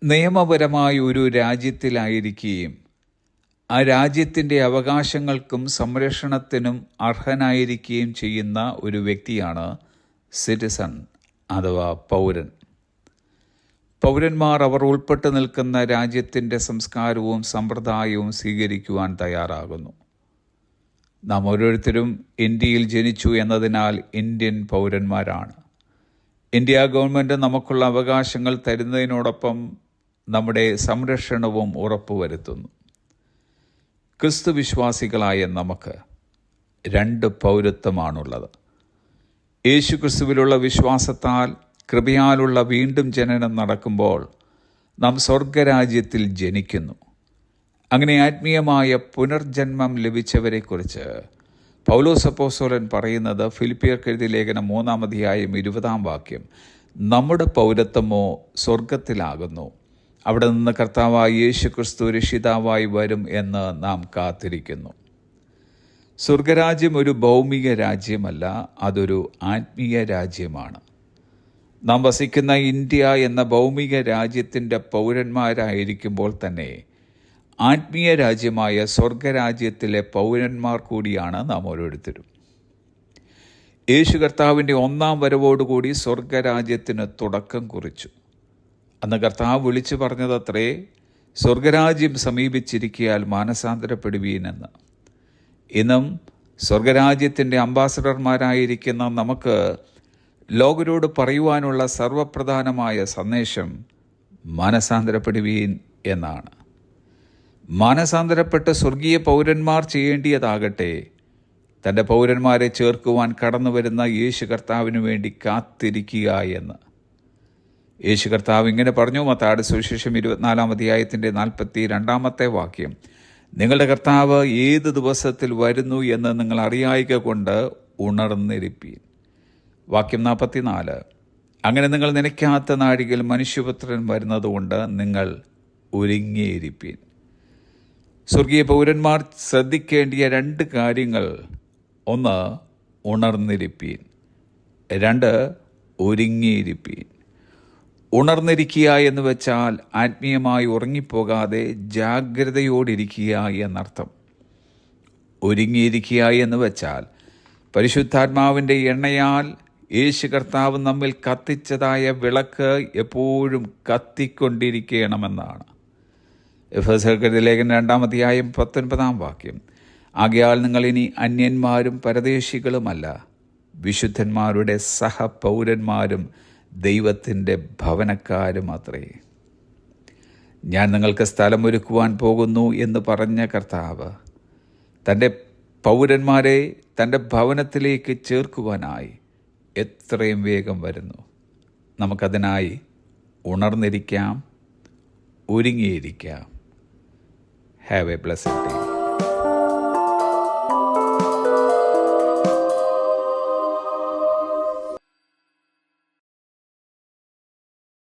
നിയമപരമായ ഒരു രാജ്യത്തിലായിരിക്കുകയും ആ രാജ്യത്തിൻ്റെ അവകാശങ്ങൾക്കും സംരക്ഷണത്തിനും അർഹനായിരിക്കുകയും ചെയ്യുന്ന ഒരു വ്യക്തിയാണ് സിറ്റിസൺ അഥവാ പൗരൻ. പൗരന്മാർ അവർ ഉൾപ്പെട്ടു നിൽക്കുന്ന രാജ്യത്തിൻ്റെ സംസ്കാരവും സമ്പ്രദായവും സ്വീകരിക്കുവാൻ തയ്യാറാകുന്നു. നാം ഓരോരുത്തരും ഇന്ത്യയിൽ ജനിച്ചു എന്നതിനാൽ ഇന്ത്യൻ പൗരന്മാരാണ്. ഇന്ത്യ ഗവൺമെൻറ് നമുക്കുള്ള അവകാശങ്ങൾ തരുന്നതിനോടൊപ്പം നമ്മുടെ സംരക്ഷണവും ഉറപ്പുവരുത്തുന്നു. ക്രിസ്തു വിശ്വാസികളായ നമുക്ക് 2 പൗരത്വമാണുള്ളത്. യേശു ക്രിസ്തുവിലുള്ള വിശ്വാസത്താൽ കൃപയാലുള്ള വീണ്ടും ജനനം നടക്കുമ്പോൾ നാം സ്വർഗരാജ്യത്തിൽ ജനിക്കുന്നു. അങ്ങനെ ആത്മീയമായ പുനർജന്മം ലഭിച്ചവരെക്കുറിച്ച് പൗലോസ് അപ്പോസ്തലൻ പറയുന്നത് ഫിലിപ്പിയർക്ക് എഴുതിയ ലേഖനം 3-ാം അധ്യായം 20-ാം വാക്യം, നമ്മുടെ പൗരത്വമോ സ്വർഗത്തിലാകുന്നു, അവിടെ നിന്ന് കർത്താവായ യേശു ക്രിസ്തു രക്ഷിതാവായി വരും എന്ന് നാം കാത്തിരിക്കുന്നു. സ്വർഗരാജ്യം ഒരു ഭൗമിക രാജ്യമല്ല, അതൊരു ആത്മീയ രാജ്യമാണ്. നാം വസിക്കുന്ന ഇന്ത്യ എന്ന ഭൗമിക രാജ്യത്തിൻ്റെ പൗരന്മാരായിരിക്കുമ്പോൾ തന്നെ ആത്മീയ രാജ്യമായ സ്വർഗരാജ്യത്തിലെ പൗരന്മാർ കൂടിയാണ് നാം ഓരോരുത്തരും. യേശു കർത്താവിൻ്റെ 1-ാം വരവോടുകൂടി സ്വർഗരാജ്യത്തിന് തുടക്കം കുറിച്ചു. അന്ന് കർത്താവ് വിളിച്ചു പറഞ്ഞതത്രേ, സ്വർഗരാജ്യം സമീപിച്ചിരിക്കയാൽ മാനസാന്തരപ്പെടുവീനെന്ന്. ഇന്നും സ്വർഗരാജ്യത്തിൻ്റെ അംബാസഡർമാരായിരിക്കുന്ന നമുക്ക് ലോകരോട് പറയുവാനുള്ള സർവപ്രധാനമായ സന്ദേശം മാനസാന്തരപ്പെടുവീൻ എന്നാണ്. മാനസാന്തരപ്പെട്ട സ്വർഗീയ പൗരന്മാർ ചെയ്യേണ്ടിയതാകട്ടെ, തൻ്റെ പൗരന്മാരെ ചേർക്കുവാൻ കടന്നു വരുന്ന യേശു കർത്താവിന് വേണ്ടി കാത്തിരിക്കുക എന്ന്. യേശു കർത്താവ് ഇങ്ങനെ പറഞ്ഞു. മത്തായിയുടെ സുവിശേഷം 24-ാം അധ്യായത്തിൻ്റെ 42-ാമത്തെ വാക്യം, നിങ്ങളുടെ കർത്താവ് ഏത് ദിവസത്തിൽ വരുന്നു എന്ന് നിങ്ങൾ അറിയായിക കൊണ്ട് ഉണർന്നിരിപ്പീൻ. വാക്യം 44, അങ്ങനെ നിങ്ങൾ നനയ്ക്കാത്ത നാഴികയിൽ മനുഷ്യപുത്രൻ വരുന്നതുകൊണ്ട് നിങ്ങൾ ഒരുങ്ങിയിരിപ്പീൻ. സ്വർഗീയ പൗരന്മാർ ശ്രദ്ധിക്കേണ്ടിയ 2 കാര്യങ്ങൾ: 1, ഉണർന്നിരിപ്പീൻ; 2, ഒരുങ്ങിയിരിപ്പീൻ. ഉണർന്നിരിക്കുക എന്ന് വെച്ചാൽ ആത്മീയമായി ഉറങ്ങിപ്പോകാതെ ജാഗ്രതയോടിരിക്കുക എന്നർത്ഥം. ഒരുങ്ങിയിരിക്കുക എന്ന് വെച്ചാൽ പരിശുദ്ധാത്മാവിൻ്റെ എണ്ണയാൽ യേശു കർത്താവ് നമ്മിൽ കത്തിച്ചതായ വിളക്ക് എപ്പോഴും കത്തിക്കൊണ്ടിരിക്കണമെന്നാണ്. എഫെസ്യർക്കെഴുതിയ ലേഖനം 2-ാം അധ്യായം 19-ാം വാക്യം, ആകയാൽ നിങ്ങൾ ഇനി അന്യന്മാരും പരദേശികളുമല്ല, വിശുദ്ധന്മാരുടെ സഹപൗരന്മാരും ദൈവത്തിൻ്റെ ഭവനക്കാരും അത്രേ. ഞാൻ നിങ്ങൾക്ക് സ്ഥലമൊരുക്കുവാൻ പോകുന്നു എന്ന് പറഞ്ഞ കർത്താവ് തൻ്റെ പൗരന്മാരെ തൻ്റെ ഭവനത്തിലേക്ക് ചേർക്കുവാനായി എത്രയും വേഗം വരുന്നു. നമുക്കതിനായി ഉണർന്നിരിക്കാം, ഒരുങ്ങിയിരിക്കാം. Have a blessed day.